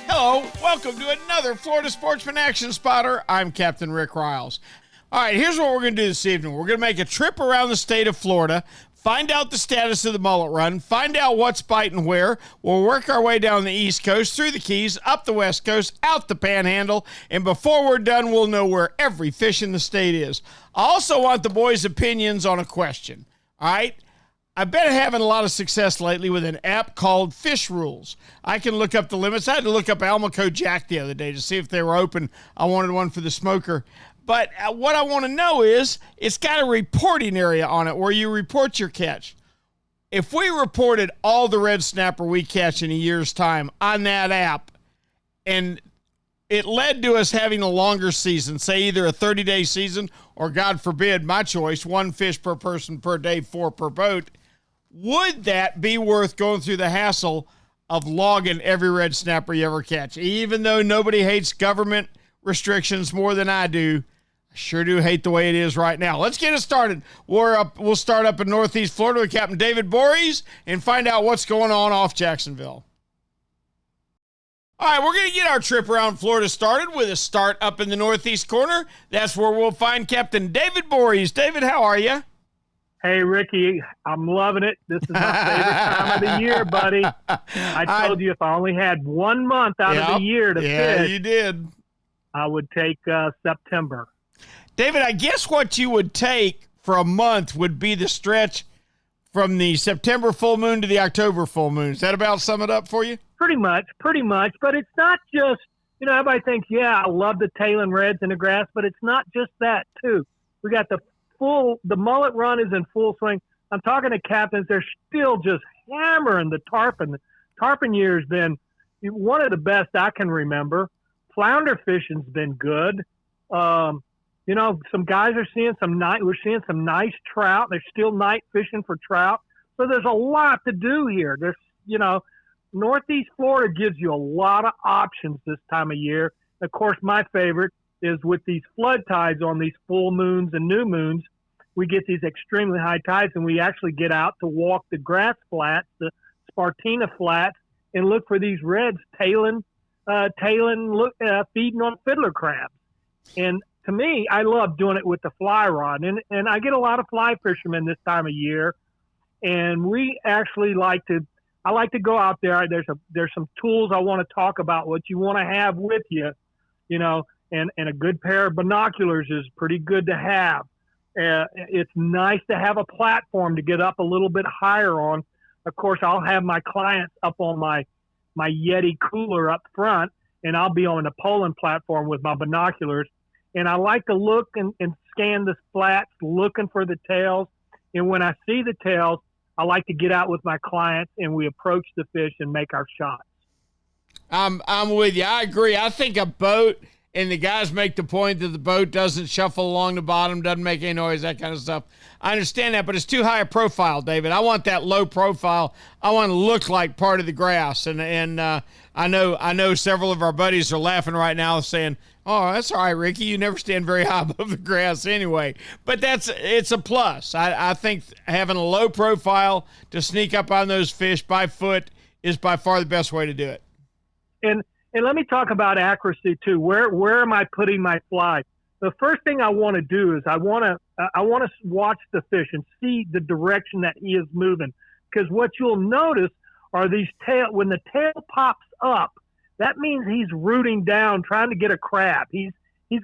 Hello, welcome to another Florida Sportsman Action Spotter. I'm Captain Rick Riles. All right, here's what we're going to do this evening. We're going to make a trip around the state of Florida, find out the status of the mullet run, find out what's biting where. We'll work our way down the East Coast, through the Keys, up the West Coast, out the Panhandle, and before we're done, we'll know where every fish in the state is. I also want the boys' opinions on a question, all right? I've been having a lot of success lately with an app called Fish Rules. I can look up the limits. I had to look up Almaco Jack the other day to see if they were open. I wanted one for the smoker. But what I want to know is, it's got a reporting area on it where you report your catch. If we reported all the red snapper we catch in a year's time on that app, and it led to us having a longer season, say either a 30-day season or, God forbid, my choice, 1 fish per person per day, 4 per boat, would that be worth going through the hassle of logging every red snapper you ever catch? Even though nobody hates government restrictions more than I do, I sure do hate the way it is right now. Let's get it started. We'll start up in Northeast Florida with Captain David Voorhees and find out what's going on off Jacksonville. All right, we're going to get our trip around Florida started with a start up in the Northeast corner. That's where we'll find Captain David Voorhees. David, how are you? Hey, Ricky, I'm loving it. This is my favorite time of the year, buddy. I told you if I only had 1 month out of the year to fish. Yeah, you did. I would take September. David, I guess what you would take for a month would be the stretch from the September full moon to the October full moon. Does that about sum it up for you? Pretty much. But it's not just, everybody thinks, I love the tailing reds in the grass, but it's not just that, too. We got the mullet run is in full swing. I'm talking to captains. They're still just hammering the tarpon. The tarpon year has been one of the best I can remember. Flounder fishing's been good. Some guys are seeing we're seeing some nice trout. They're still night fishing for trout. So there's a lot to do here. Northeast Florida gives you a lot of options this time of year. Of course, my favorite is with these flood tides on these full moons and new moons. We get these extremely high tides, and we actually get out to walk the grass flats, the Spartina flats, and look for these reds feeding on fiddler crabs. And to me, I love doing it with the fly rod. And I get a lot of fly fishermen this time of year, and we actually I like to go out there. There's some tools I want to talk about, what you want to have with you, and a good pair of binoculars is pretty good to have. It's nice to have a platform to get up a little bit higher on. Of course, I'll have my clients up on my Yeti cooler up front, and I'll be on the Poland platform with my binoculars. And I like to look and scan the flats, looking for the tails. And when I see the tails, I like to get out with my clients, and we approach the fish and make our shots. I'm with you. I agree. I think a boat, and the guys make the point that the boat doesn't shuffle along the bottom, doesn't make any noise, that kind of stuff. I understand that, but it's too high a profile, David. I want that low profile. I want to look like part of the grass. And I know several of our buddies are laughing right now saying, "Oh, that's all right, Ricky. You never stand very high above the grass anyway." But it's a plus. I think having a low profile to sneak up on those fish by foot is by far the best way to do it. And let me talk about accuracy too. Where am I putting my fly? The first thing I want to do is I want to watch the fish and see the direction that he is moving. Because what you'll notice are these when the tail pops up, that means he's rooting down, trying to get a crab. He's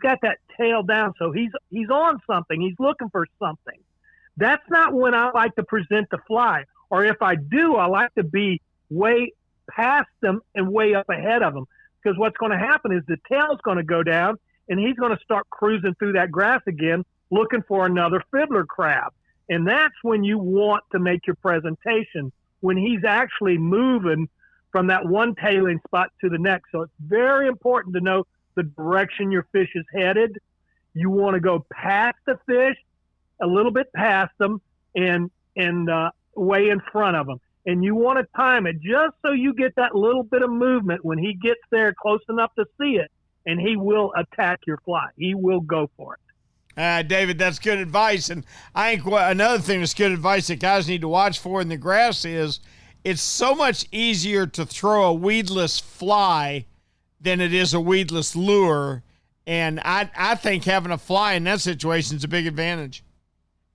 got that tail down, so he's on something. He's looking for something. That's not when I like to present the fly. Or if I do, I like to be way past them and way up ahead of them. Because what's going to happen is the tail's going to go down, and he's going to start cruising through that grass again, looking for another fiddler crab. And that's when you want to make your presentation, when he's actually moving from that one tailing spot to the next. So it's very important to know the direction your fish is headed. You want to go past the fish, a little bit past them, and way in front of them. And you want to time it just so you get that little bit of movement when he gets there close enough to see it, and he will attack your fly. He will go for it. David, that's good advice. And I think another thing that's good advice that guys need to watch for in the grass is it's so much easier to throw a weedless fly than it is a weedless lure. And I think having a fly in that situation is a big advantage.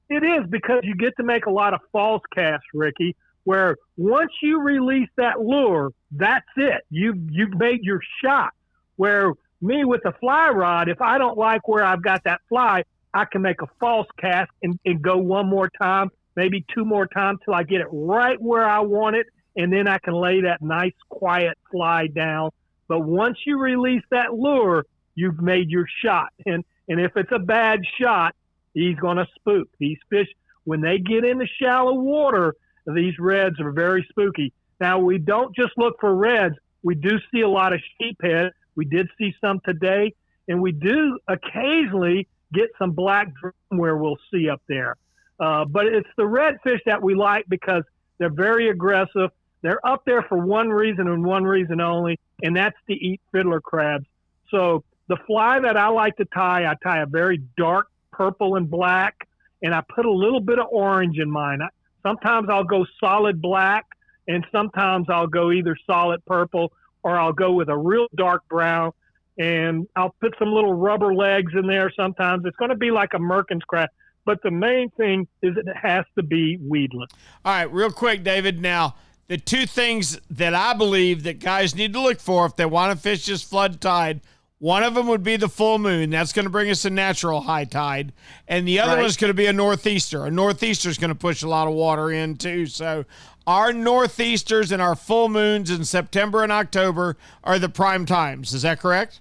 It is, because you get to make a lot of false casts, Ricky, where once you release that lure, that's it. You've made your shot. Where me with a fly rod, if I don't like where I've got that fly, I can make a false cast and go one more time, maybe two more times till I get it right where I want it, and then I can lay that nice quiet fly down. But once you release that lure, you've made your shot. And if it's a bad shot, he's going to spook. These fish, when they get into shallow water, these reds are very spooky. Now, we don't just look for reds. We do see a lot of sheephead. We did see some today, and we do occasionally get some black drum where we'll see up there. But it's the redfish that we like because they're very aggressive. They're up there for one reason and one reason only, and that's to eat fiddler crabs. So the fly that I like to tie, I tie a very dark purple and black, and I put a little bit of orange in mine. Sometimes I'll go solid black, and sometimes I'll go either solid purple or I'll go with a real dark brown, and I'll put some little rubber legs in there sometimes. It's going to be like a Merkin's crab, but the main thing is it has to be weedless. All right, real quick, David. Now, the two things that I believe that guys need to look for if they want to fish this flood tide, one of them would be the full moon. That's going to bring us a natural high tide. And the other one is going to be a northeaster. A northeaster is going to push a lot of water in too. So our northeasters and our full moons in September and October are the prime times. Is that correct?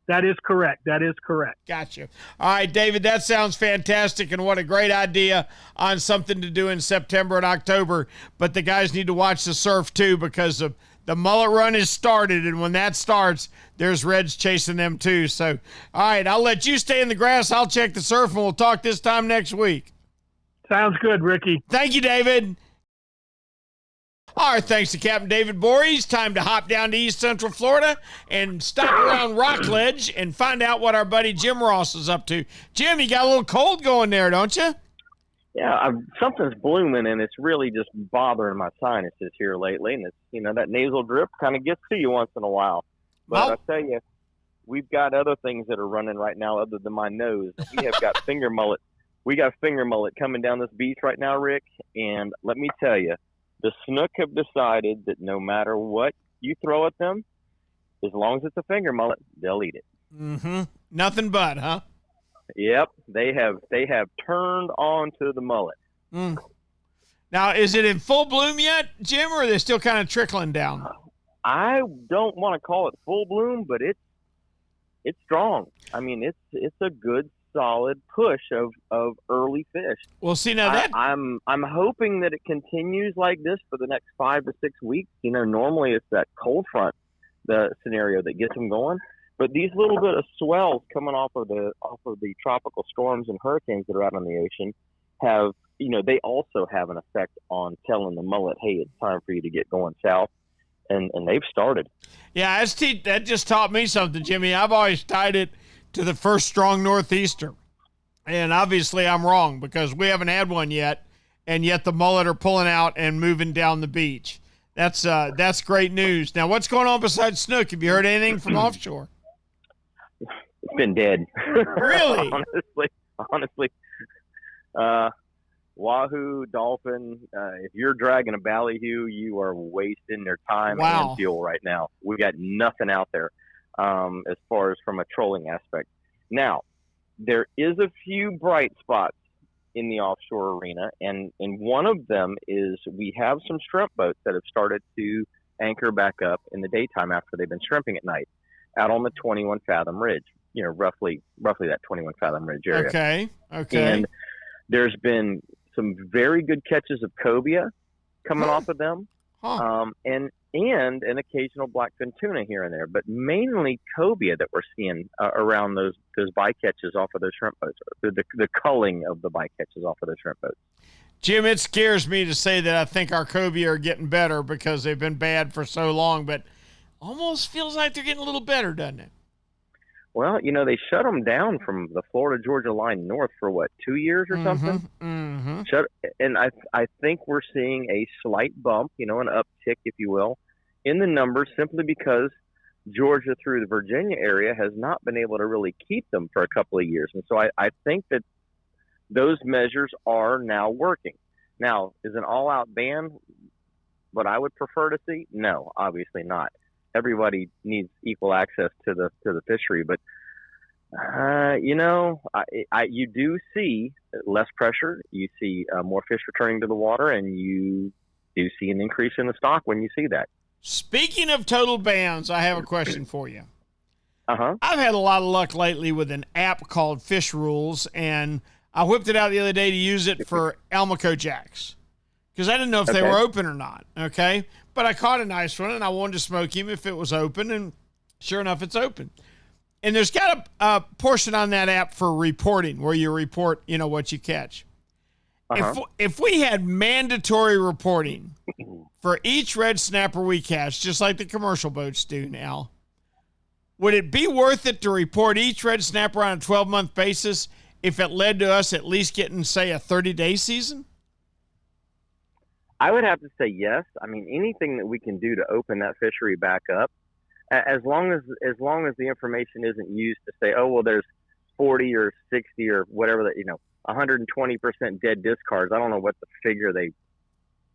That is correct. That is correct. Gotcha. All right, David, that sounds fantastic, and what a great idea on something to do in September and October. But the guys need to watch the surf too, because the mullet run is started, and when that starts, there's reds chasing them too. So, all right, I'll let you stay in the grass. I'll check the surf, and we'll talk this time next week. Sounds good, Ricky. Thank you, David. All right, thanks to Captain David Voorhees. Time to hop down to East Central Florida and stop around Rockledge and find out what our buddy Jim Ross is up to. Jim, you got a little cold going there, don't you? Yeah, something's blooming, and it's really just bothering my sinuses here lately. And it's, that nasal drip kind of gets to you once in a while. But I tell you, we've got other things that are running right now other than my nose. We have got finger mullet. We got finger mullet coming down this beach right now, Rick. And let me tell you, the snook have decided that no matter what you throw at them, as long as it's a finger mullet, they'll eat it. Mm-hmm. Nothing but, huh? Yep, they have turned on to the mullet. Mm. Now, is it in full bloom yet, Jim, or are they still kind of trickling down? I don't want to call it full bloom, but it's strong. I mean, it's a good, solid push of early fish. Well, see, now that I'm hoping that it continues like this for the next 5 to 6 weeks. Normally it's that cold front, the scenario that gets them going. But these little bit of swells coming off of the tropical storms and hurricanes that are out on the ocean have, they also have an effect on telling the mullet, hey, it's time for you to get going south. And they've started. Yeah, that just taught me something, Jimmy. I've always tied it to the first strong northeaster. And obviously I'm wrong because we haven't had one yet, and yet the mullet are pulling out and moving down the beach. That's great news. Now, what's going on besides snook? Have you heard anything from offshore? It's been dead. Really? Honestly. Wahoo, dolphin, if you're dragging a ballyhoo, you are wasting their time and fuel right now. We got nothing out there as far as from a trolling aspect. Now, there is a few bright spots in the offshore arena, and one of them is we have some shrimp boats that have started to anchor back up in the daytime after they've been shrimping at night out on the 21 Fathom Ridge, roughly that 21 Fathom Ridge area. Okay. And there's been some very good catches of cobia coming off of them, and an occasional blackfin tuna here and there, but mainly cobia that we're seeing around those bycatches off of those shrimp boats, the culling of the bycatches off of those shrimp boats. Jim, it scares me to say that I think our cobia are getting better because they've been bad for so long, but almost feels like they're getting a little better, doesn't it? Well, they shut them down from the Florida-Georgia line north for, 2 years or something? Mm-hmm. And I think we're seeing a slight bump, an uptick, if you will, in the numbers simply because Georgia through the Virginia area has not been able to really keep them for a couple of years. And so I think that those measures are now working. Now, is an all-out ban what I would prefer to see? No, obviously not. Everybody needs equal access to the fishery, but you do see less pressure. You see more fish returning to the water, and you do see an increase in the stock when you see that. Speaking of total bans, I have a question for you. Uh-huh. I've had a lot of luck lately with an app called Fish Rules, and I whipped it out the other day to use it for Almaco jacks because I didn't know if they were open or not, okay? But I caught a nice one, and I wanted to smoke him if it was open, and sure enough, it's open. And there's got a portion on that app for reporting where you report, what you catch. Uh-huh. If we had mandatory reporting for each red snapper we catch, just like the commercial boats do now, would it be worth it to report each red snapper on a 12-month basis if it led to us at least getting, say, a 30-day season? I would have to say yes. I mean, anything that we can do to open that fishery back up, as long as the information isn't used to say, oh, well, there's 40 or 60 or whatever that 120% dead discards. I don't know what the figure they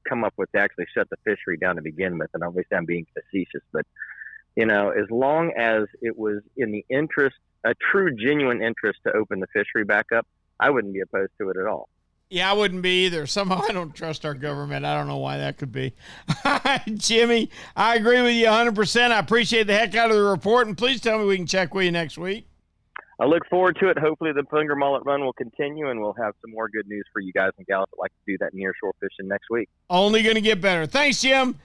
come up with to actually shut the fishery down to begin with, and obviously I'm being facetious, but as long as it was in the interest, a true genuine interest to open the fishery back up, I wouldn't be opposed to it at all. Yeah, I wouldn't be either. Somehow I don't trust our government. I don't know why that could be. Jimmy, I agree with you 100%. I appreciate the heck out of the report, and please tell me we can check with you next week. I look forward to it. Hopefully the finger mullet run will continue, and we'll have some more good news for you guys and gals that like to do that nearshore fishing next week. Only going to get better. Thanks, Jim.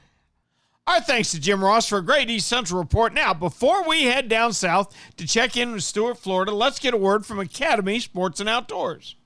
Our thanks to Jim Ross for a great East Central report. Now, before we head down south to check in with Stuart, Florida, let's get a word from Academy Sports and Outdoors.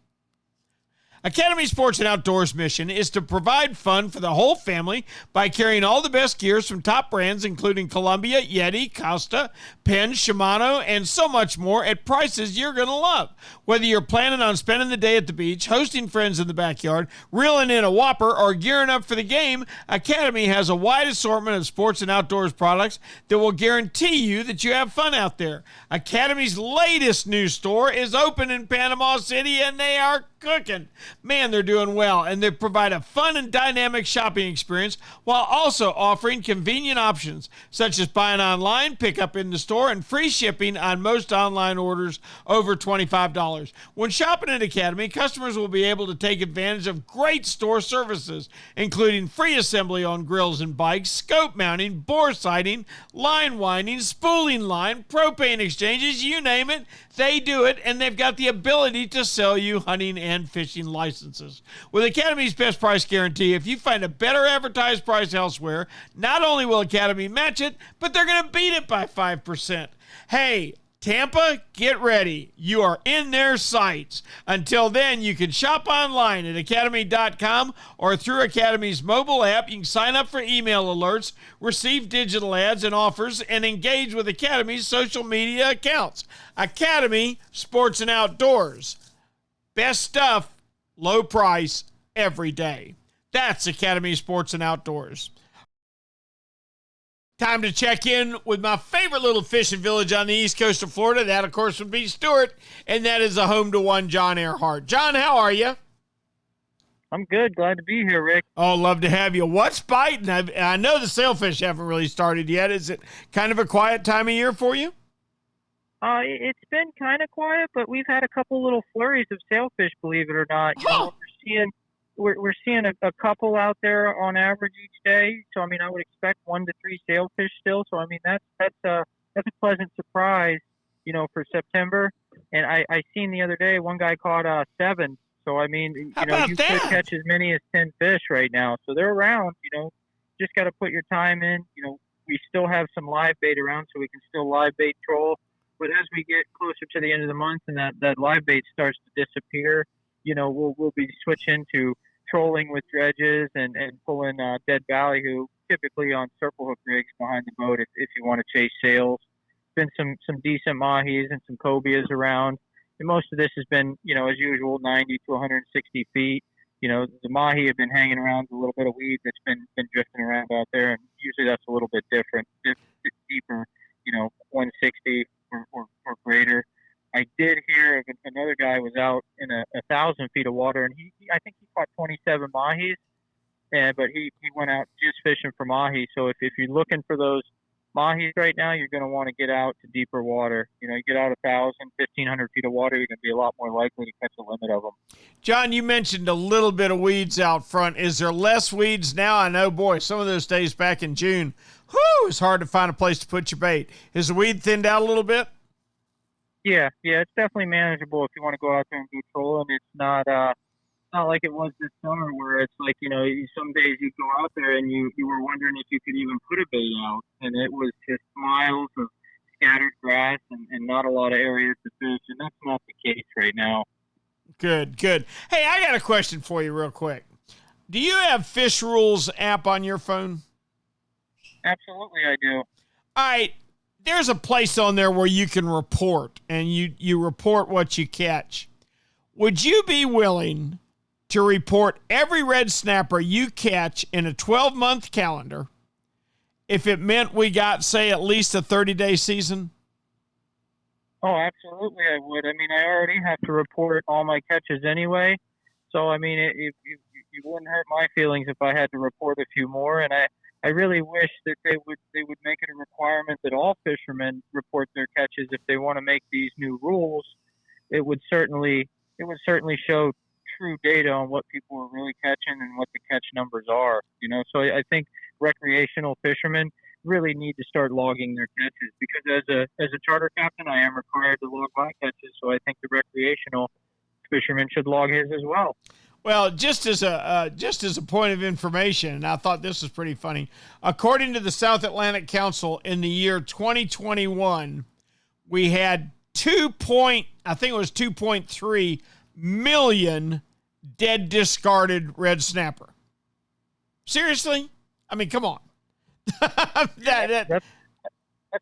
Academy Sports and Outdoors' mission is to provide fun for the whole family by carrying all the best gears from top brands including Columbia, Yeti, Costa, Penn, Shimano, and so much more at prices you're going to love. Whether you're planning on spending the day at the beach, hosting friends in the backyard, reeling in a whopper, or gearing up for the game, Academy has a wide assortment of sports and outdoors products that will guarantee you that you have fun out there. Academy's latest new store is open in Panama City, and they are cooking. Man, they're doing well, and they provide a fun and dynamic shopping experience while also offering convenient options such as buying online, pick up in the store, and free shipping on most online orders over $25. When shopping at Academy, customers will be able to take advantage of great store services, including free assembly on grills and bikes, scope mounting, bore sighting, line winding, spooling line, propane exchanges, you name it, they do it, and they've got the ability to sell you hunting and fishing licenses. With Academy's best price guarantee, if you find a better advertised price elsewhere, not only will Academy match it, but they're going to beat it by 5%. Hey, Tampa, get ready. You are in their sights. Until then, you can shop online at academy.com or through Academy's mobile app. You can sign up for email alerts, receive digital ads and offers, and engage with Academy's social media accounts. Academy Sports and Outdoors. Best stuff, low price, every day. That's Academy Sports and Outdoors. Time to check in with my favorite little fishing village on the east coast of Florida. That, of course, would be Stuart, and that is a home to one John Earhart. John, how are you? I'm good. Glad to be here, Rick. Oh, love to have you. What's biting? I know the sailfish haven't really started yet. Is it kind of a quiet time of year for you? It's been kind of quiet, but we've had a couple little flurries of sailfish, believe it or not. We're seeing a couple out there on average each day. So I mean, I would expect 1 to 3 sailfish still. So I mean, that's a pleasant surprise, for September. And I seen the other day one guy caught 7. So I mean, you could catch as many as 10 fish right now. So they're around. Just got to put your time in. We still have some live bait around, so we can still live bait troll. But as we get closer to the end of the month and that live bait starts to disappear, we'll be switching to trolling with dredges and pulling dead ballyhoo, typically on circle hook rigs behind the boat if you want to chase sails. been some decent mahis and some cobias around. And most of this has been, as usual, 90 to 160 feet. The mahi have been hanging around a little bit of weed that's been drifting around out there, and usually that's a little bit different, deeper, 160 or greater. I did hear of another guy was out in 1,000 feet of water, and I think he caught 27 mahis, but he went out just fishing for mahi. So if you're looking for those mahis right now, you're going to want to get out to deeper water. You get out 1,000, 1,500 feet of water, you're going to be a lot more likely to catch the limit of them. John, you mentioned a little bit of weeds out front. Is there less weeds now? I know, boy, some of those days back in June, it's hard to find a place to put your bait. Is the weed thinned out a little bit? Yeah, it's definitely manageable if you want to go out there and do trolling. It's not like it was this summer where it's like, some days you go out there and you were wondering if you could even put a bait out, and it was just miles of scattered grass and not a lot of areas to fish, and that's not the case right now. Good. Hey, I got a question for you real quick. Do you have Fish Rules app on your phone? Absolutely, I do. All right. There's a place on there where you can report, and you report what you catch. Would you be willing to report every red snapper you catch in a 12-month calendar if it meant we got, say, at least a 30-day season? Oh, absolutely I would. I mean, I already have to report all my catches anyway. So, I mean, it wouldn't hurt my feelings if I had to report a few more. And I really wish that they would make it a requirement that all fishermen report their catches. If they want to make these new rules, it would certainly show true data on what people are really catching and what the catch numbers are. So I think recreational fishermen really need to start logging their catches, because as a charter captain, I am required to log my catches. So I think the recreational fisherman should log his as well. Well, just as a point of information, and I thought this was pretty funny, according to the South Atlantic Council, in the year 2021, we had 2.3 million dead discarded red snapper. Seriously? I mean, come on. That's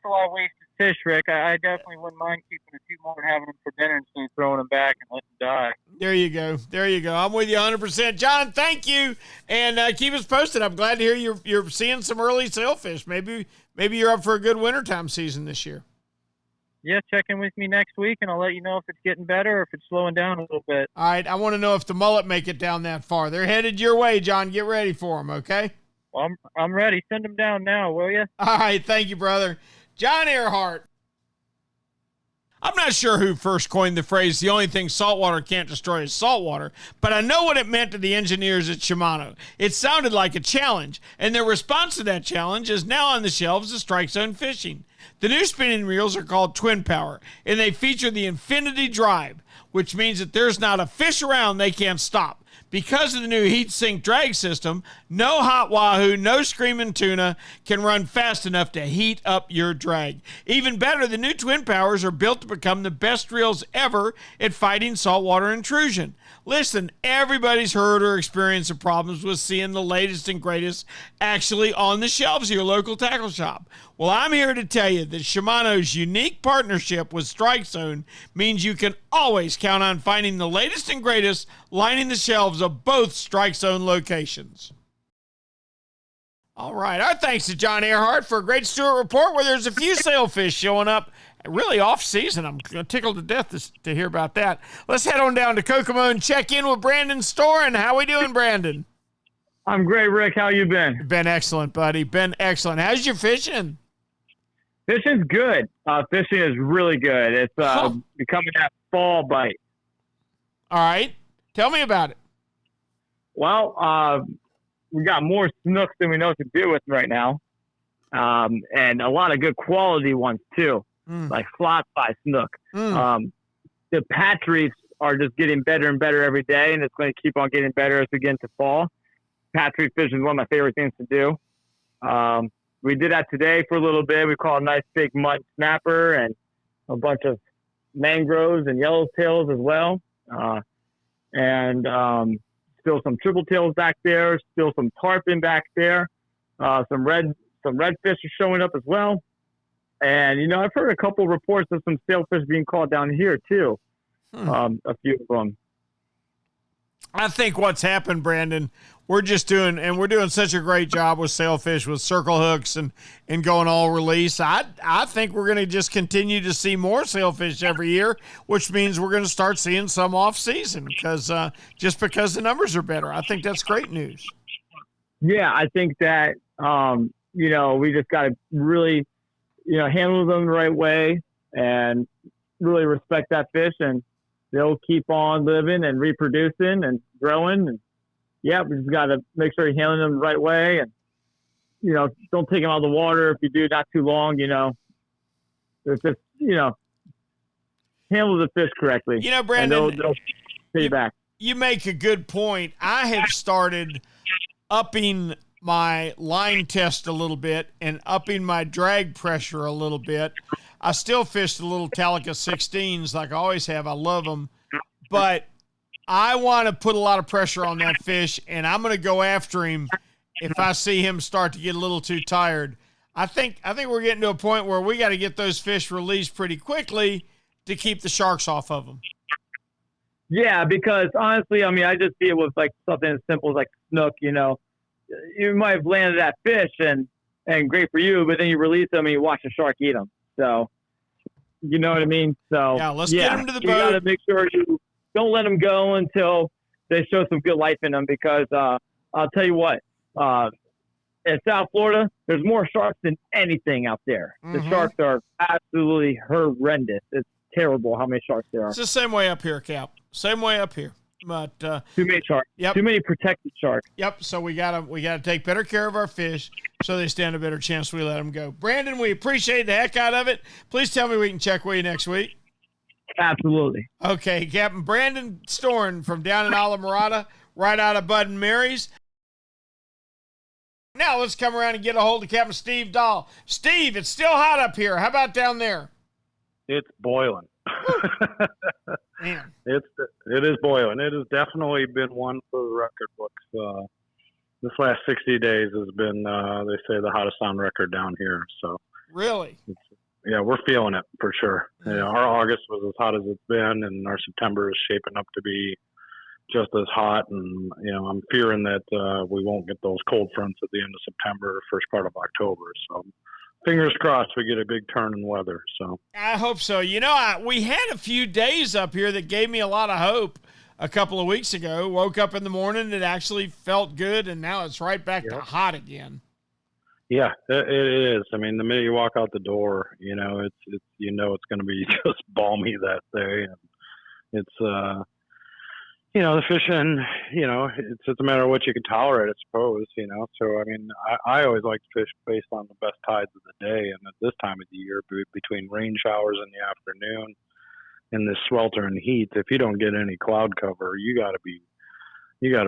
a lot of wasted fish, Rick. I definitely wouldn't mind keeping a few more and having them for dinner instead of throwing them back and letting them die. There you go. I'm with you 100%. John, thank you, and keep us posted. I'm glad to hear you're seeing some early sailfish. Maybe you're up for a good wintertime season this year. Yeah, check in with me next week, and I'll let you know if it's getting better or if it's slowing down a little bit. All right, I want to know if the mullet make it down that far. They're headed your way, John. Get ready for them, okay? Well, I'm ready. Send them down now, will you? All right, thank you, brother. John Earhart. I'm not sure who first coined the phrase, the only thing saltwater can't destroy is saltwater, but I know what it meant to the engineers at Shimano. It sounded like a challenge, and their response to that challenge is now on the shelves of Strike Zone Fishing. The new spinning reels are called Twin Power, and they feature the Infinity Drive, which means that there's not a fish around they can't stop. Because of the new heat sink drag system, no hot wahoo, no screaming tuna can run fast enough to heat up your drag. Even better, the new Twin Powers are built to become the best reels ever at fighting saltwater intrusion. Listen, everybody's heard or experienced the problems with seeing the latest and greatest actually on the shelves of your local tackle shop. Well, I'm here to tell you that Shimano's unique partnership with Strike Zone means you can always count on finding the latest and greatest lining the shelves of both Strike Zone locations. All right, our thanks to John Earhart for a great Stewart report where there's a few sailfish showing up really off-season. I'm tickled to death to hear about that. Let's head on down to Kokomo and check in with Brandon Storen. How we doing, Brandon? I'm great, Rick. How you been? Been excellent, buddy. Been excellent. How's your fishing? Fishing's good. Fishing is really good. It's becoming that fall bite. All right. Tell me about it. Well, we got more snooks than we know what to do with right now. And a lot of good quality ones, too, like flat by snook. The patch reefs are just getting better and better every day, and it's going to keep on getting better as we get into fall. Patch reef fishing is one of my favorite things to do. We did that today for a little bit. We caught a nice big mud snapper and a bunch of mangroves and yellowtails as well. And still some triple tails back there, still some tarpon back there. Some redfish are showing up as well. And, I've heard a couple reports of some sailfish being caught down here too. A few of them. I think what's happened, Brandon, we're doing such a great job with sailfish, with circle hooks and going all release. I think we're going to just continue to see more sailfish every year, which means we're going to start seeing some off season because the numbers are better. I think that's great news. Yeah, I think that, we just got to really, handle them the right way and really respect that fish, and they'll keep on living and reproducing and growing. And yeah, we just got to make sure you're handling them the right way. And, don't take them out of the water. If you do, not too long, it's just, handle the fish correctly. Brandon, they'll pay you back. You make a good point. I have started upping my line test a little bit and upping my drag pressure a little bit. I still fish the little Talica 16s like I always have. I love them, but I want to put a lot of pressure on that fish, and I'm going to go after him if I see him start to get a little too tired. I think we're getting to a point where we got to get those fish released pretty quickly to keep the sharks off of them. Yeah, because honestly, I just see it with like something as simple as like snook. You might have landed that fish and great for you, but then you release them and you watch the shark eat them. So, you know what I mean? So yeah, let's get them to the boat. You got to make sure you don't let them go until they show some good life in them, because I'll tell you what, in South Florida, there's more sharks than anything out there. The sharks are absolutely horrendous. It's terrible how many sharks there are. It's the same way up here, Cap. Same way up here. But too many sharks. Yep. Too many protected sharks. Yep. So we gotta take better care of our fish so they stand a better chance we let them go. Brandon, we appreciate the heck out of it. Please tell me we can check with you next week. Absolutely. Okay, Captain Brandon Storn from down in Alamorada, right out of Bud and Mary's. Now let's come around and get a hold of Captain Steve Dahl. Steve, it's still hot up here. How about down there? It's boiling. Man. It is boiling. It has definitely been one for the record books. This last 60 days has been, they say, the hottest on record down here. So really, yeah, we're feeling it for sure. Our August was as hot as it's been, and our September is shaping up to be just as hot. And I'm fearing that we won't get those cold fronts at the end of September, first part of October. So fingers crossed we get a big turn in weather. So I hope so. We had a few days up here that gave me a lot of hope. A couple of weeks ago, woke up in the morning, it actually felt good, and now it's right back to hot again. Yeah, it is. I mean, the minute you walk out the door, it's it's going to be just balmy that day, and it's the fishing, it's a matter of what you can tolerate, I suppose. So I mean, I always like to fish based on the best tides of the day, and at this time of the year, between rain showers in the afternoon in this sweltering heat, if you don't get any cloud cover, you got to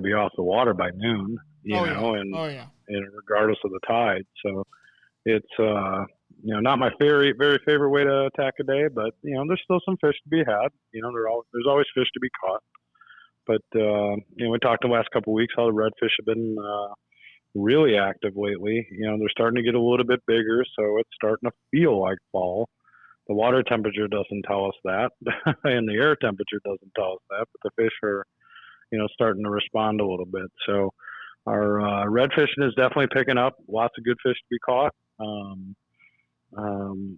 be off the water by noon, and regardless of the tide. So it's not my very favorite way to attack a day, but there's still some fish to be had. There's always fish to be caught. But we talked the last couple of weeks how the redfish have been really active lately. They're starting to get a little bit bigger, so it's starting to feel like fall. The water temperature doesn't tell us that, and the air temperature doesn't tell us that, but the fish are, starting to respond a little bit. So our redfishing is definitely picking up. Lots of good fish to be caught. A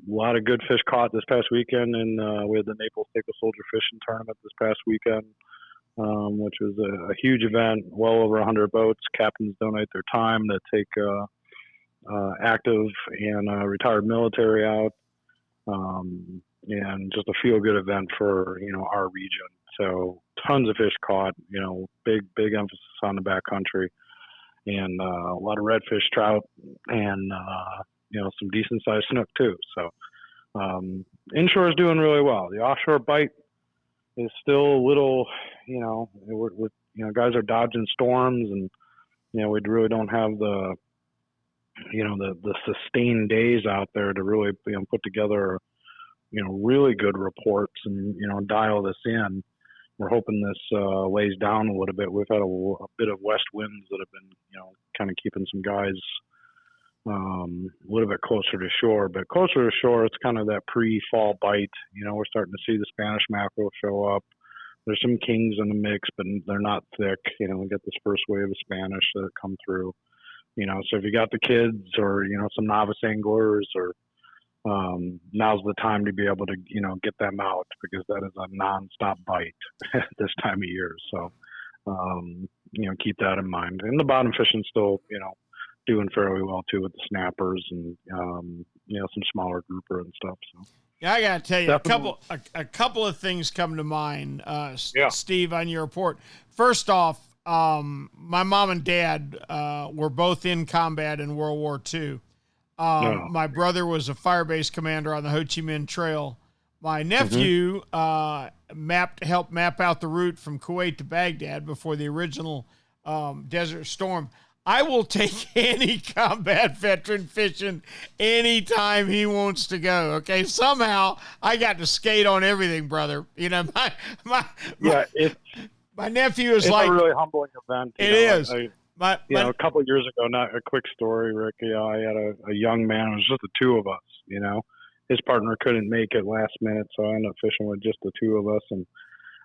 lot of good fish caught this past weekend, and we had the Naples Take a Soldier Fishing Tournament this past weekend, which was a huge event. Well over 100 boats. Captains donate their time to take active and retired military out. And just a feel-good event for, our region. So tons of fish caught, big emphasis on the backcountry, and a lot of redfish, trout, and, some decent-sized snook too. So inshore is doing really well. The offshore bite is still a little, guys are dodging storms, and, we really don't have the sustained days out there to really put together really good reports and dial this in. We're hoping this lays down a little bit. We've had a bit of west winds that have been kind of keeping some guys a little bit closer to shore. But closer to shore, it's kind of that pre-fall bite. You know, we're starting to see the Spanish mackerel show up. There's some kings in the mix, but they're not thick. You know, we got this first wave of Spanish that come through. You know, so if you got the kids or, you know, some novice anglers, or now's the time to be able to, you know, get them out, because that is a nonstop bite this time of year. So, you know, keep that in mind. And the bottom fishing still, you know, doing fairly well too with the snappers and, you know, some smaller grouper and stuff. So. Yeah, I got to tell you, a couple of things come to mind, Steve, on your report. First off, my mom and dad were both in combat in World War II. My brother was a fire base commander on the Ho Chi Minh Trail. My nephew helped map out the route from Kuwait to Baghdad before the original Desert Storm. I will take any combat veteran fishing anytime he wants to go. Okay, somehow I got to skate on everything, brother. You know, my nephew is it's like a really humbling event. It is. A couple of years ago, not a quick story, Rick. You know, I had a young man. It was just the two of us. You know, his partner couldn't make it last minute, so I ended up fishing with just the two of us, and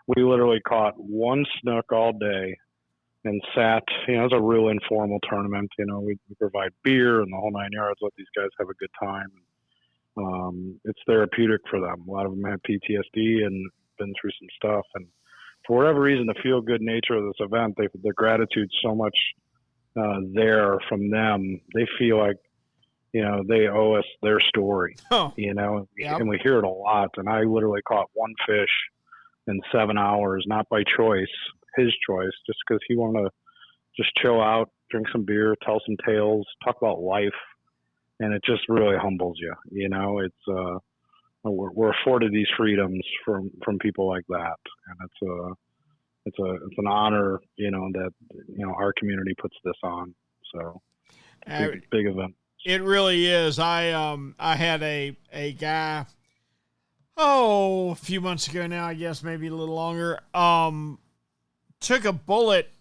we literally caught one snook all day. And sat, you know, it was a real informal tournament. You know, we provide beer and the whole 9 yards, let these guys have a good time. It's therapeutic for them. A lot of them have PTSD and been through some stuff. And for whatever reason, the feel-good nature of this event, the gratitude's so much there from them. They feel like, you know, they owe us their story, you know, and we hear it a lot. And I literally caught one fish in 7 hours, not by choice, his choice, just because he wanted to just chill out, drink some beer, tell some tales, talk about life, and it just really humbles you. You know, it's we're afforded these freedoms from people like that, and it's an honor, you know, that, you know, our community puts this on. So big event. It really is. I had a guy, a few months ago now, I guess, maybe a little longer. Took a bullet,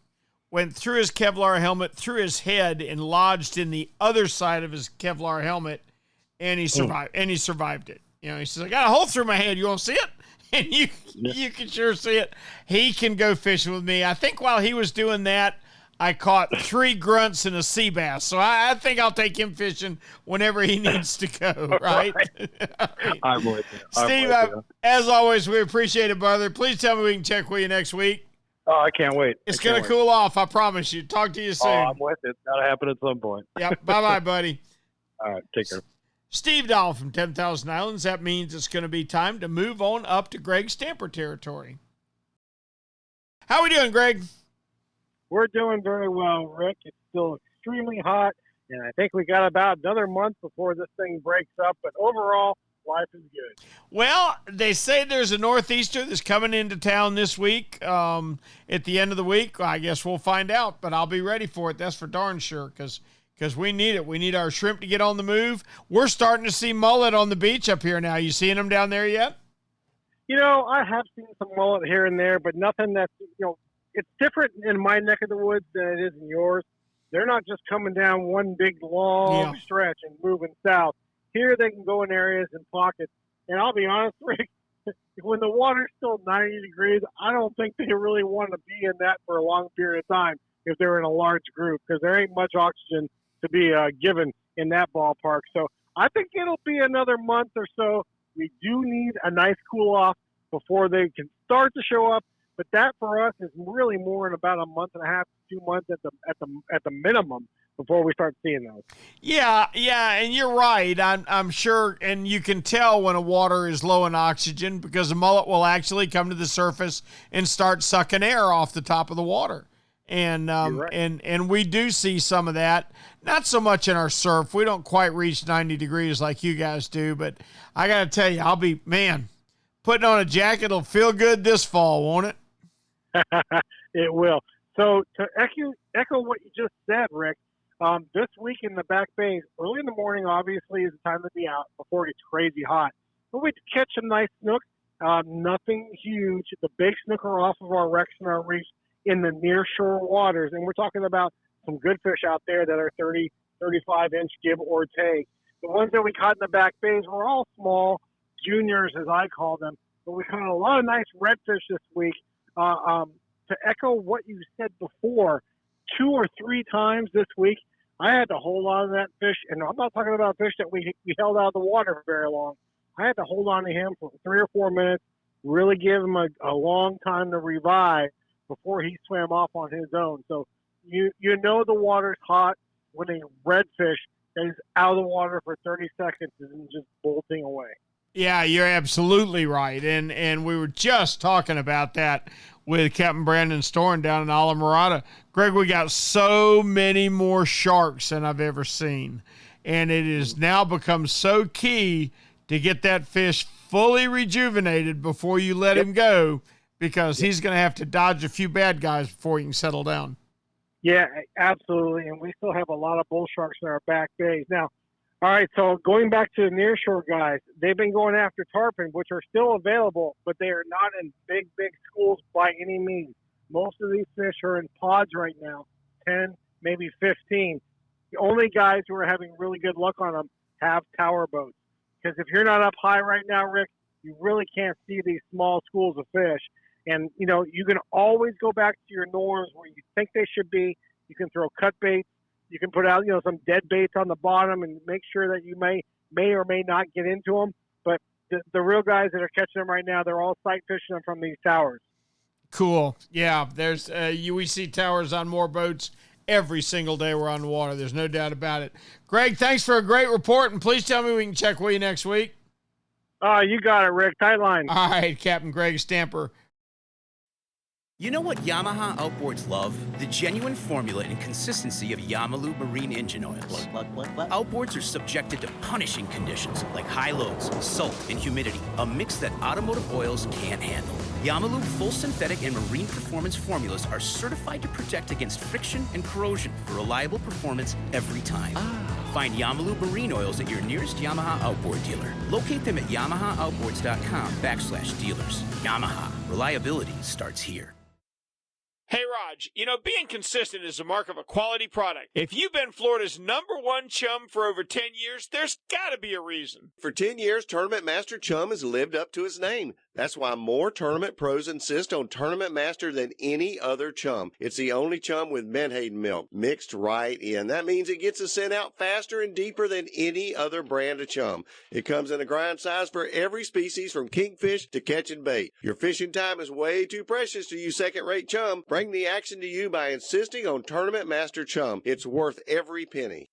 went through his Kevlar helmet, through his head, and lodged in the other side of his Kevlar helmet, and he survived. And he survived it. You know, he says, "I got a hole through my head. You want to see it?" And you can sure see it. He can go fishing with me. I think while he was doing that, I caught 3 grunts and a sea bass. So I think I'll take him fishing whenever he needs to go, right? I'm with you. Steve, as always, we appreciate it, brother. Please tell me we can check with you next week. Oh, I can't wait. It's going to cool off, I promise you. Talk to you soon. Oh, I'm with it. It's got to happen at some point. Yep. Bye-bye, buddy. All right. Take care. Steve Dahl from 10,000 Islands. That means it's going to be time to move on up to Greg Stamper territory. How are we doing, Greg? We're doing very well, Rick. It's still extremely hot, and I think we got about another month before this thing breaks up. But overall, life is good. Well, they say there's a northeaster that's coming into town this week. At the end of the week, I guess we'll find out, but I'll be ready for it. That's for darn sure, because we need it. We need our shrimp to get on the move. We're starting to see mullet on the beach up here now. You seeing them down there yet? You know, I have seen some mullet here and there, but nothing that's, you know, it's different in my neck of the woods than it is in yours. They're not just coming down one big long stretch and moving south. Here they can go in areas and pockets. And I'll be honest, Rick, when the water's still 90 degrees, I don't think they really want to be in that for a long period of time if they're in a large group, because there ain't much oxygen to be given in that ballpark. So I think it'll be another month or so. We do need a nice cool off before they can start to show up. But that for us is really more in about a month and a half, 2 months at the minimum before we start seeing those. Yeah, and you're right. I'm sure, and you can tell when a water is low in oxygen because the mullet will actually come to the surface and start sucking air off the top of the water. And right. and we do see some of that. Not so much in our surf. We don't quite reach 90 degrees like you guys do, but I got to tell you, I'll be, putting on a jacket will feel good this fall, won't it? It will. So to echo what you just said, Rick, this week in the back bays, early in the morning, obviously, is the time to be out before it gets crazy hot. But we catch a nice snook, nothing huge. The big snook are off of our wrecks and our reefs in the near shore waters. And we're talking about some good fish out there that are 30, 35-inch give or take. The ones that we caught in the back bays were all small, juniors as I call them, but we caught a lot of nice redfish this week. To echo what you said before, 2 or 3 times this week, I had to hold on to that fish, and I'm not talking about fish that we held out of the water for very long. I had to hold on to him for 3 or 4 minutes, really give him a long time to revive before he swam off on his own. So you know the water's hot when a redfish is out of the water for 30 seconds and just bolting away. Yeah, you're absolutely right. And we were just talking about that with Captain Brandon Storm down in Alamorada. Greg, we got so many more sharks than I've ever seen. And it has now become so key to get that fish fully rejuvenated before you let him go, because he's going to have to dodge a few bad guys before he can settle down. Yeah, absolutely. And we still have a lot of bull sharks in our back bays. Now, all right, so going back to the nearshore guys, they've been going after tarpon, which are still available, but they are not in big schools by any means. Most of these fish are in pods right now, 10, maybe 15. The only guys who are having really good luck on them have tower boats. Because if you're not up high right now, Rick, you really can't see these small schools of fish. And, you know, you can always go back to your norms where you think they should be. You can throw cut baits. You can put out, some dead baits on the bottom and make sure that you may or may not get into them. But the real guys that are catching them right now, they're all sight fishing them from these towers. Cool. Yeah, there's we see towers on more boats every single day we're on the water. There's no doubt about it. Greg, thanks for a great report, and please tell me we can check with you next week. You got it, Rick. Tight line. All right, Captain Greg Stamper. You know what Yamaha Outboards love? The genuine formula and consistency of Yamalu marine engine oils. Outboards are subjected to punishing conditions like high loads, salt, and humidity, a mix that automotive oils can't handle. Yamalu full synthetic and marine performance formulas are certified to protect against friction and corrosion for reliable performance every time. Find Yamalu marine oils at your nearest Yamaha Outboard dealer. Locate them at yamahaoutboards.com/dealers. Yamaha, reliability starts here. Hey, Raj, being consistent is the mark of a quality product. If you've been Florida's #1 chum for over 10 years, there's got to be a reason. For 10 years, Tournament Master Chum has lived up to his name. That's why more tournament pros insist on Tournament Master than any other chum. It's the only chum with menhaden milk mixed right in. That means it gets the scent out faster and deeper than any other brand of chum. It comes in a grind size for every species from kingfish to catching bait. Your fishing time is way too precious to use second-rate chum. Bring the action to you by insisting on Tournament Master Chum. It's worth every penny.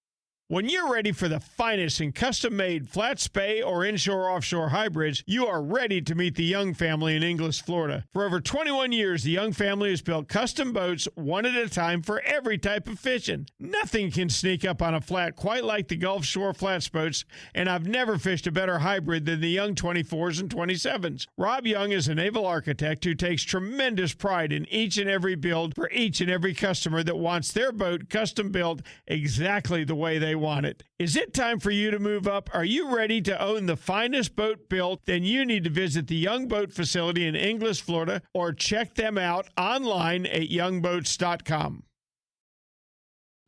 When you're ready for the finest in custom-made flat spay or inshore-offshore hybrids, you are ready to meet the Young family in Inglis, Florida. For over 21 years, the Young family has built custom boats one at a time for every type of fishing. Nothing can sneak up on a flat quite like the Gulf Shore flats boats, and I've never fished a better hybrid than the Young 24s and 27s. Rob Young is a naval architect who takes tremendous pride in each and every build for each and every customer that wants their boat custom built exactly the way they want it. Is it time for you to move up? Are you ready to own the finest boat built? Then you need to visit the Young Boat facility in Inglis, Florida, or check them out online at youngboats.com.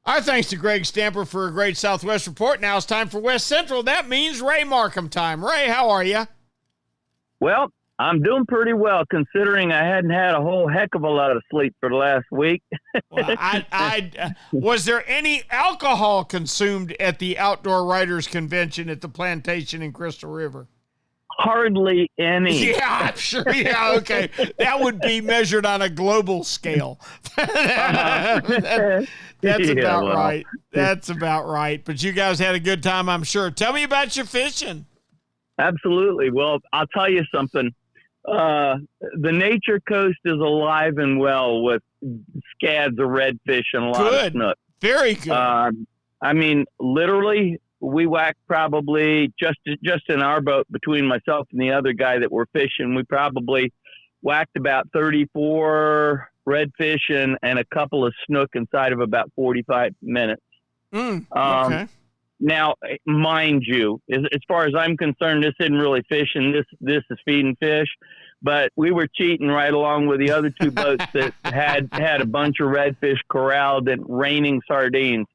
Our thanks to Greg Stamper for a great Southwest report. Now it's time for West Central. That means Ray Markham time. Ray, how are you? Well, I'm doing pretty well, considering I hadn't had a whole heck of a lot of sleep for the last week. Well, was there any alcohol consumed at the Outdoor Writers Convention at the Plantation in Crystal River? Hardly any. Yeah, I'm sure. Yeah, okay. That would be measured on a global scale. That's about right. That's about right. But you guys had a good time, I'm sure. Tell me about your fishing. Absolutely. Well, I'll tell you something. The Nature Coast is alive and well with scads of redfish and a lot of snook. Very good. I mean, literally, we whacked probably just in our boat, between myself and the other guy that we're fishing, we probably whacked about 34 redfish and a couple of snook inside of about 45 minutes. Okay. Now, mind you, as far as I'm concerned, this isn't really fishing. This is feeding fish. But we were cheating right along with the other two boats that had a bunch of redfish corralled and raining sardines.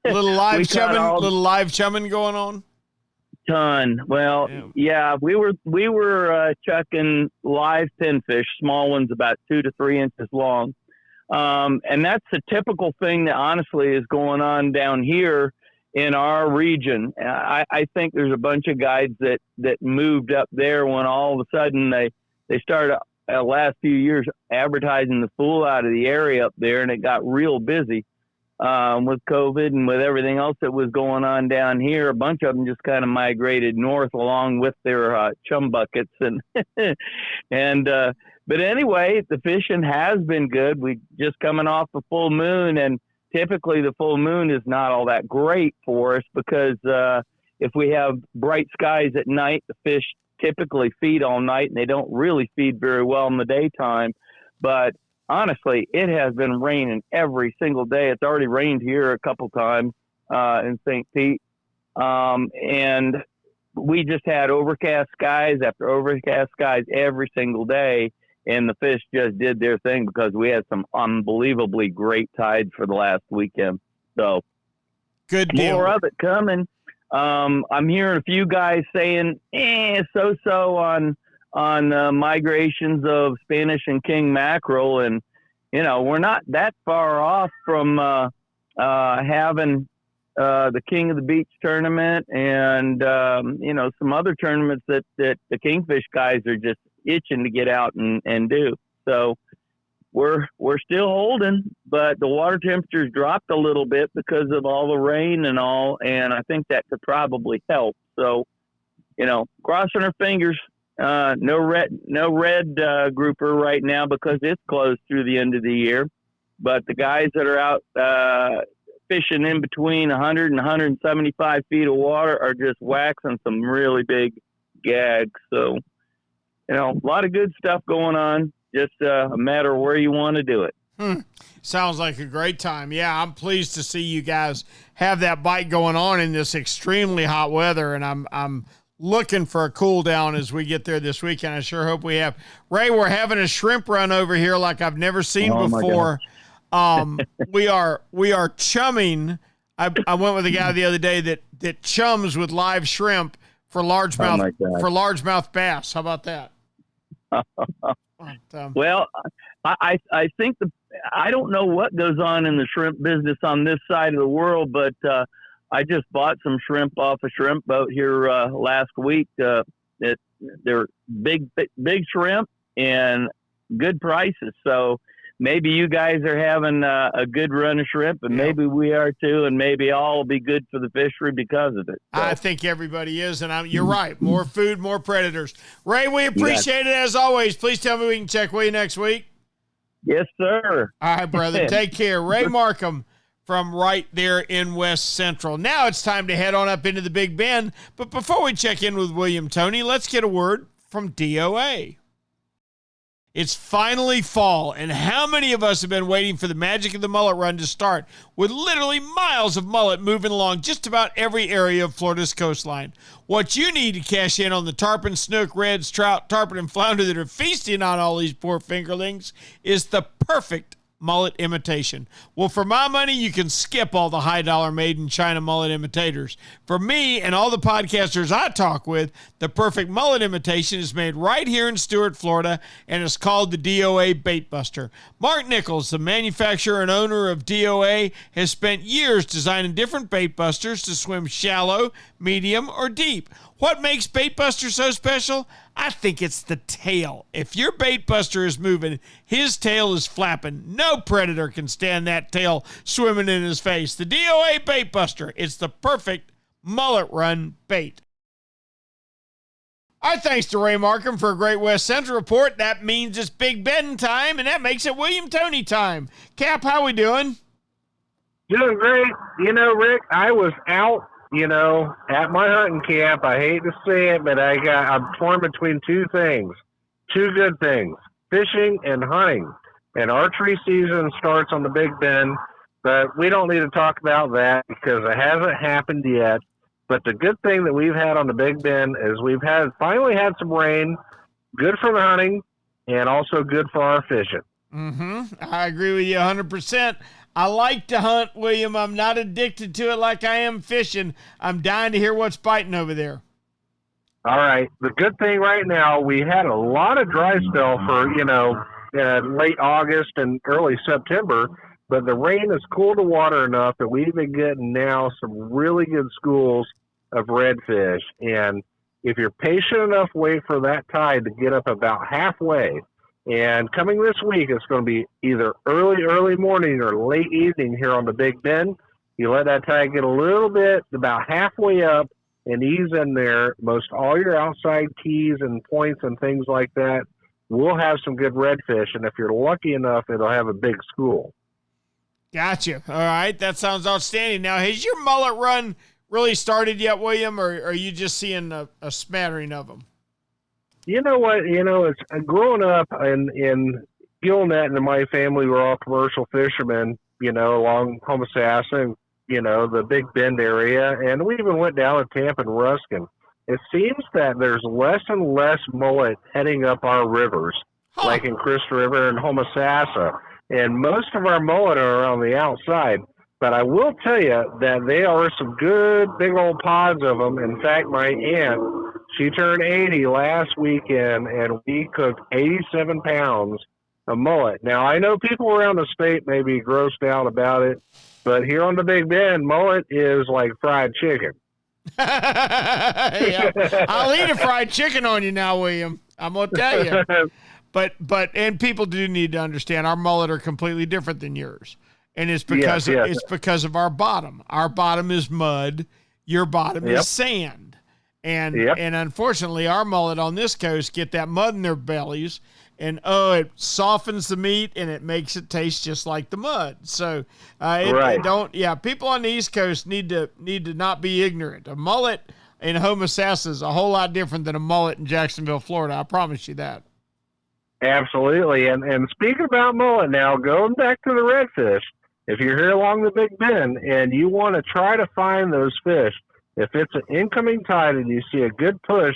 little live chumming going on. Ton. Well, yeah, we were chucking live pinfish, small ones about 2 to 3 inches long. And that's a typical thing that honestly is going on down here in our region. I think there's a bunch of guys that moved up there when all of a sudden they started last few years advertising the fool out of the area up there, and it got real busy. With COVID and with everything else that was going on down here, a bunch of them just kind of migrated north along with their chum buckets but anyway, the fishing has been good. We just coming off the full moon, and typically the full moon is not all that great for us because if we have bright skies at night, the fish typically feed all night, and they don't really feed very well in the daytime. But honestly, it has been raining every single day. It's already rained here a couple times in St. Pete. And we just had overcast skies after overcast skies every single day. And the fish just did their thing because we had some unbelievably great tides for the last weekend. So good deal. More of it coming. I'm hearing a few guys saying, so-so on migrations of Spanish and king mackerel. And, we're not that far off from having the King of the Beach tournament and, some other tournaments that the kingfish guys are just itching to get out and do. So we're still holding, but the water temperature's dropped a little bit because of all the rain and all, and I think that could probably help. So, crossing our fingers. No red grouper right now because it's closed through the end of the year. But the guys that are out fishing in between 100 and 175 feet of water are just waxing some really big gags. So, a lot of good stuff going on. Just a matter of where you want to do it. Sounds like a great time. Yeah, I'm pleased to see you guys have that bite going on in this extremely hot weather, and I'm looking for a cool down as we get there this weekend. I sure hope we have. Ray, we're having a shrimp run over here like I've never seen before. We are chumming. I went with a guy the other day that chums with live shrimp for largemouth bass. How about that? Well, I think I don't know what goes on in the shrimp business on this side of the world, but I just bought some shrimp off a shrimp boat here last week. They're big shrimp and good prices. So maybe you guys are having a good run of shrimp, and maybe we are too, and maybe all will be good for the fishery because of it. So. I think everybody is, and you're right. More food, more predators. Ray, we appreciate it as always. Please tell me we can check with you next week. Yes, sir. All right, brother. Take care. Ray Markham from right there in West Central. Now it's time to head on up into the Big Bend. But before we check in with William Toney, let's get a word from D.O.A. It's finally fall, and how many of us have been waiting for the magic of the mullet run to start, with literally miles of mullet moving along just about every area of Florida's coastline? What you need to cash in on the tarpon, snook, reds, trout, tarpon, and flounder that are feasting on all these poor fingerlings is the perfect mullet imitation. Well, for my money, you can skip all the high-dollar made-in-China mullet imitators. For me and all the podcasters I talk with, the perfect mullet imitation is made right here in Stuart, Florida, and it's called the D.O.A. Bait Buster. Mark Nichols, the manufacturer and owner of D.O.A., has spent years designing different bait busters to swim shallow, medium, or deep. What makes Bait Buster so special? I think it's the tail. If your bait buster is moving, his tail is flapping. No predator can stand that tail swimming in his face. The D.O.A. Bait Buster. It's the perfect mullet run bait. Our thanks to Ray Markham for a great West Central report. That means it's Big Bend time, and that makes it William Toney time. Cap, how we doing? Doing great. Rick, I was out at my hunting camp. I hate to say it, but I'm torn between two things, two good things, fishing and hunting. And archery season starts on the Big Bend, but we don't need to talk about that because it hasn't happened yet. But the good thing that we've had on the Big Bend is we've finally had some rain, good for the hunting and also good for our fishing. I agree with you 100%. I like to hunt, William. I'm not addicted to it like I am fishing. I'm dying to hear what's biting over there. All right. The good thing right now, we had a lot of dry spell for, late August and early September, but the rain has cooled the water enough that we've been getting now some really good schools of redfish. And if you're patient enough, wait for that tide to get up about halfway. And coming this week, it's going to be either early morning or late evening here on the Big Bend. You let that tide get a little bit, about halfway up, and ease in there. Most all your outside keys and points and things like that will have some good redfish. And if you're lucky enough, it'll have a big school. Gotcha. All right. That sounds outstanding. Now, has your mullet run really started yet, William, or are you just seeing a smattering of them? You know what? It's growing up in Gillnet and my family were all commercial fishermen, along Homosassa and, the Big Bend area. And we even went down to Tampa and Ruskin. It seems that there's less and less mullet heading up our rivers, like in Crystal River and Homosassa. And most of our mullet are on the outside. But I will tell you that there are some good big old pods of them. In fact, my aunt, she turned 80 last weekend, and we cooked 87 pounds of mullet. Now, I know people around the state may be grossed out about it, but here on the Big Bend, mullet is like fried chicken. Yeah. I'll eat a fried chicken on you now, William. I'm going to tell you. But people do need to understand our mullet are completely different than yours. And it's because it's because of our bottom. Our bottom is mud. Your bottom is sand. And unfortunately, our mullet on this coast get that mud in their bellies, and it softens the meat and it makes it taste just like the mud. So people on the East Coast need to not be ignorant. A mullet in Homosassa is a whole lot different than a mullet in Jacksonville, Florida. I promise you that. Absolutely. And speaking about mullet now, going back to the redfish, if you're here along the Big Bend and you want to try to find those fish, if it's an incoming tide and you see a good push,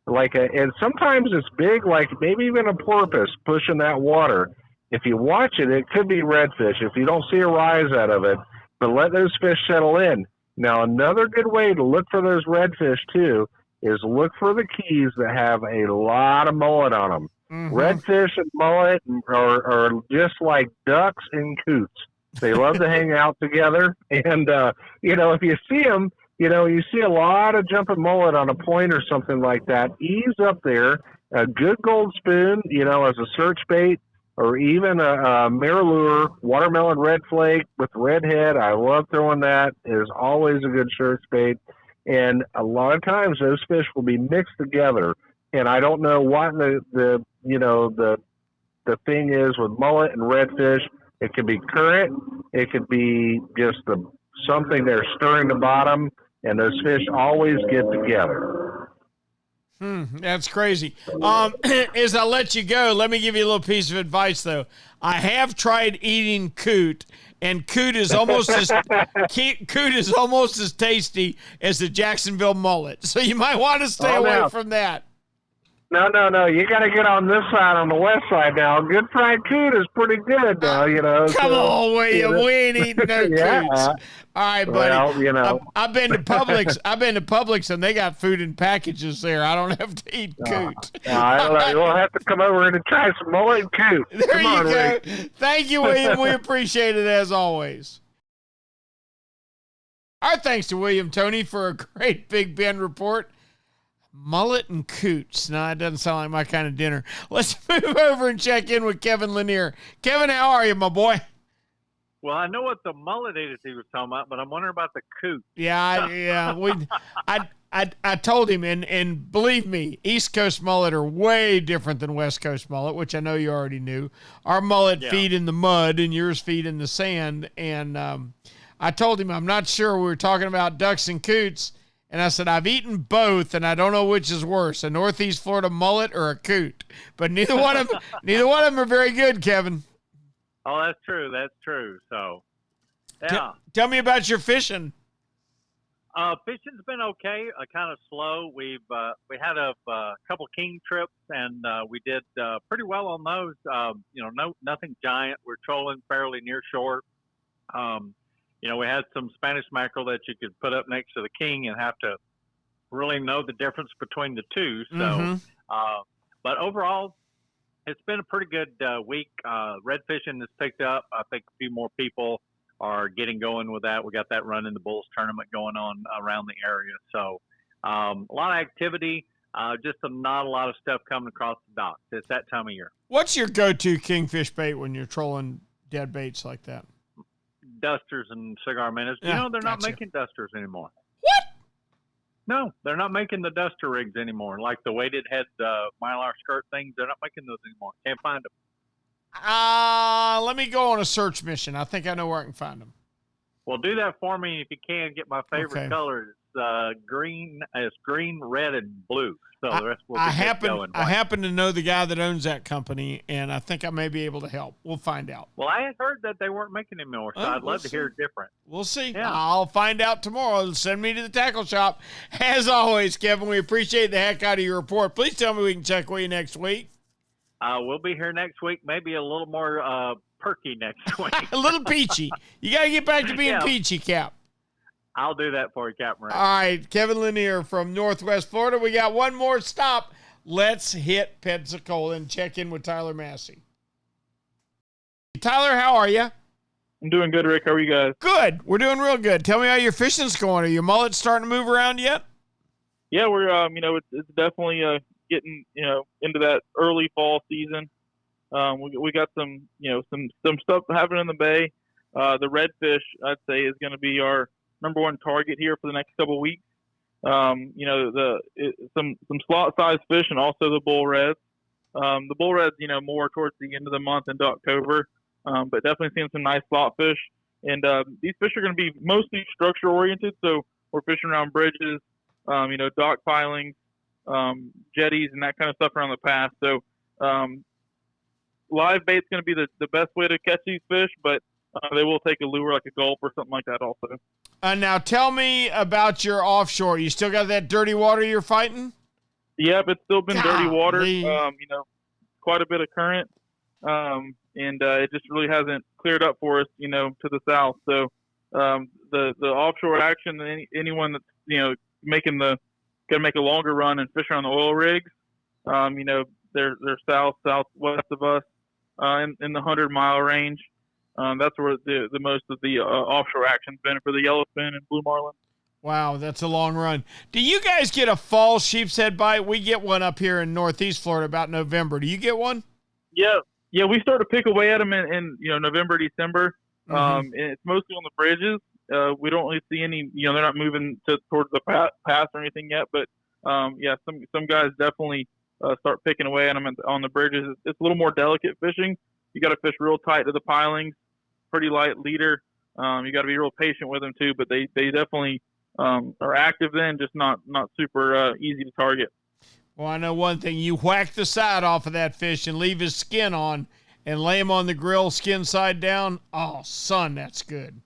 and sometimes it's big, like maybe even a porpoise pushing that water. If you watch it, it could be redfish if you don't see a rise out of it, but let those fish settle in. Now, another good way to look for those redfish too is look for the keys that have a lot of mullet on them. Mm-hmm. Redfish and mullet are just like ducks and coots. They love to hang out together. And, if you see them, you see a lot of jumping mullet on a point or something like that. Ease up there. A good gold spoon, as a search bait, or even a Marilure watermelon red flake with red head. I love throwing that. It is always a good search bait. And a lot of times those fish will be mixed together. And I don't know what the thing is with mullet and redfish. It could be current. It could be just something they're stirring the bottom, and those fish always get together. That's crazy. As I let you go, let me give you a little piece of advice, though. I have tried eating coot, and coot is almost as tasty as the Jacksonville mullet. So you might want to stay away from that. No. You got to get on this side, on the west side now. Good fried coot is pretty good now, Come on, William. We ain't eating no coots. All right, buddy. Well, I've been to Publix, and they got food in packages there. I don't have to eat coot. All right, we'll have to come over and try some mullet and coot. There you go. Rick. Thank you, William. We appreciate it as always. Our thanks to William Toney for a great Big Bend report. Mullet and coots. No, it doesn't sound like my kind of dinner. Let's move over and check in with Kevin Lanier. Kevin, how are you, my boy? Well, I know what the mullet is he was talking about, but I'm wondering about the coot. I told him, and believe me, East Coast mullet are way different than West Coast mullet, which I know you already knew. Our mullet feed in the mud, and yours feed in the sand. And I told him I'm not sure. We were talking about ducks and coots. And I said, I've eaten both, and I don't know which is worse, a Northeast Florida mullet or a coot. But neither one of them are very good, Kevin. Oh, that's true. That's true. So, yeah. Tell me about your fishing. Fishing's been okay. Kind of slow. We had a couple king trips, and we did pretty well on those. Nothing giant. We're trolling fairly near shore. We had some Spanish mackerel that you could put up next to the king and have to really know the difference between the two. So, but overall, it's been a pretty good week. Red fishing has picked up. I think a few more people are getting going with that. We got that run in the Bulls tournament going on around the area. So a lot of activity, just not a lot of stuff coming across the docks. It's that time of year. What's your go-to kingfish bait when you're trolling dead baits like that? Dusters and cigar minnows. Yeah, they're not making dusters anymore. What? No, they're not making the duster rigs anymore. Like the weighted head mylar skirt things, they're not making those anymore. Can't find them. Let me go on a search mission. I think I know where I can find them. Well, do that for me if you can. Get my favorite color. It's green. It's green, red, and blue. So the rest will be going. I happen to know the guy that owns that company, and I think I may be able to help. We'll find out. Well, I had heard that they weren't making them anymore, so I'd love to hear it different. We'll see. Yeah. I'll find out tomorrow. Send me to the tackle shop. As always, Kevin, we appreciate the heck out of your report. Please tell me we can check with you next week. We'll be here next week, maybe a little more perky next week. A little peachy. You got to get back to being peachy, Cap. I'll do that for you, Captain Ray. All right, Kevin Lanier from Northwest Florida. We got one more stop. Let's hit Pensacola and check in with Tyler Massey. Tyler, how are you? I'm doing good, Rick. How are you guys? Good. We're doing real good. Tell me how your fishing's going. Are your mullets starting to move around yet? Yeah, we're it's definitely getting into that early fall season. We got some stuff happening in the bay. The redfish, I'd say, is going to be our number one target here for the next couple of weeks. Some slot size fish and also the bull reds. The bull reds, more towards the end of the month into October, but definitely seeing some nice slot fish. And these fish are going to be mostly structure oriented, so we're fishing around bridges, dock pilings, jetties, and that kind of stuff around the pass. So live bait's going to be the best way to catch these fish, but they will take a lure like a gulp or something like that also. Now tell me about your offshore. You still got that dirty water you're fighting? Yep, it's still been dirty water. Quite a bit of current, and it just really hasn't cleared up for us, to the south. So the offshore action, anyone that's gonna make a longer run and fish on the oil rigs, they're southwest of us, in the 100-mile range. That's where the most of the offshore action's been for the yellowfin and blue marlin. Wow, that's a long run. Do you guys get a fall sheep's head bite? We get one up here in Northeast Florida about November. Do you get one? Yeah, we start to pick away at them in November, December. And it's mostly on the bridges. We don't really see any. They're not moving towards the pass or anything yet. But some guys definitely start picking away at them on the bridges. It's a little more delicate fishing. You got to fish real tight to the pilings, pretty light leader. You got to be real patient with them too, but they definitely are active then, just not super easy to target. Well, I know one thing. You whack the side off of that fish and leave his skin on and lay him on the grill skin side down. Oh, son, that's good.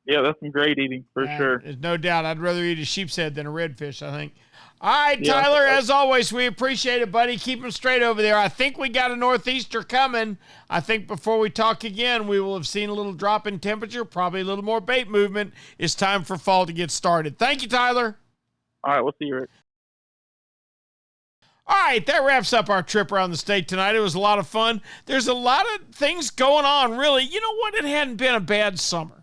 Yeah, that's some great eating for sure. There's no doubt. I'd rather eat a sheep's head than a redfish, I think. All right, Tyler, as always, we appreciate it, buddy. Keep them straight over there. I think we got a northeaster coming. I think before we talk again, we will have seen a little drop in temperature, probably a little more bait movement. It's time for fall to get started. Thank you, Tyler. All right, we'll see you, Rick. All right, that wraps up our trip around the state tonight. It was a lot of fun. There's a lot of things going on, really. You know what? It hadn't been a bad summer.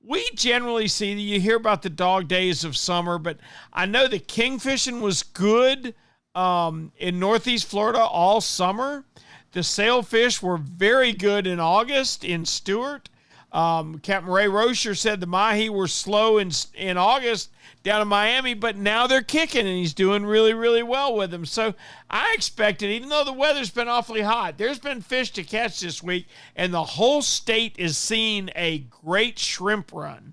We generally see that you hear about the dog days of summer, but I know that kingfishing was good in Northeast Florida all summer. The sailfish were very good in August in Stewart. Captain Ray Rocher said the mahi were slow in August down in Miami, but now they're kicking, and he's doing really, really well with them. So I expected, even though the weather's been awfully hot, there's been fish to catch this week, and the whole state is seeing a great shrimp run,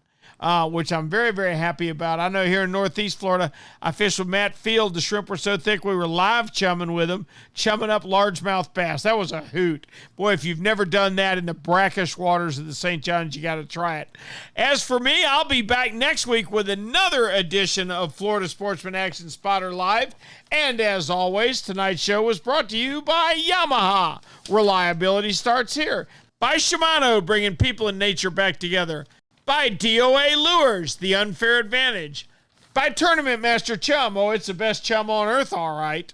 which I'm very, very happy about. I know here in Northeast Florida, I fished with Matt Field. The shrimp were so thick we were live chumming with them, chumming up largemouth bass. That was a hoot. Boy, if you've never done that in the brackish waters of the St. John's, you got to try it. As for me, I'll be back next week with another edition of Florida Sportsman Action Spotter Live. And as always, tonight's show was brought to you by Yamaha. Reliability starts here. By Shimano, bringing people and nature back together. By D.O.A. Lures, the unfair advantage. By Tournament Master Chum, oh, it's the best chum on earth, all right.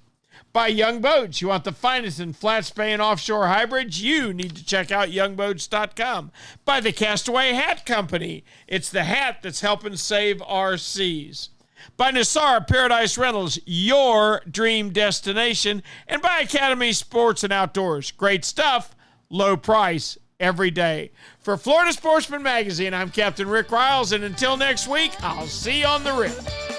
By Young Boats, you want the finest in flat spay and offshore hybrids? You need to check out youngboats.com. By the Castaway Hat Company, it's the hat that's helping save our seas. By Nosara Paradise Rentals, your dream destination. And by Academy Sports and Outdoors, great stuff, low price, every day. For Florida Sportsman Magazine, I'm Captain Rick Riles, and until next week, I'll see you on the rip.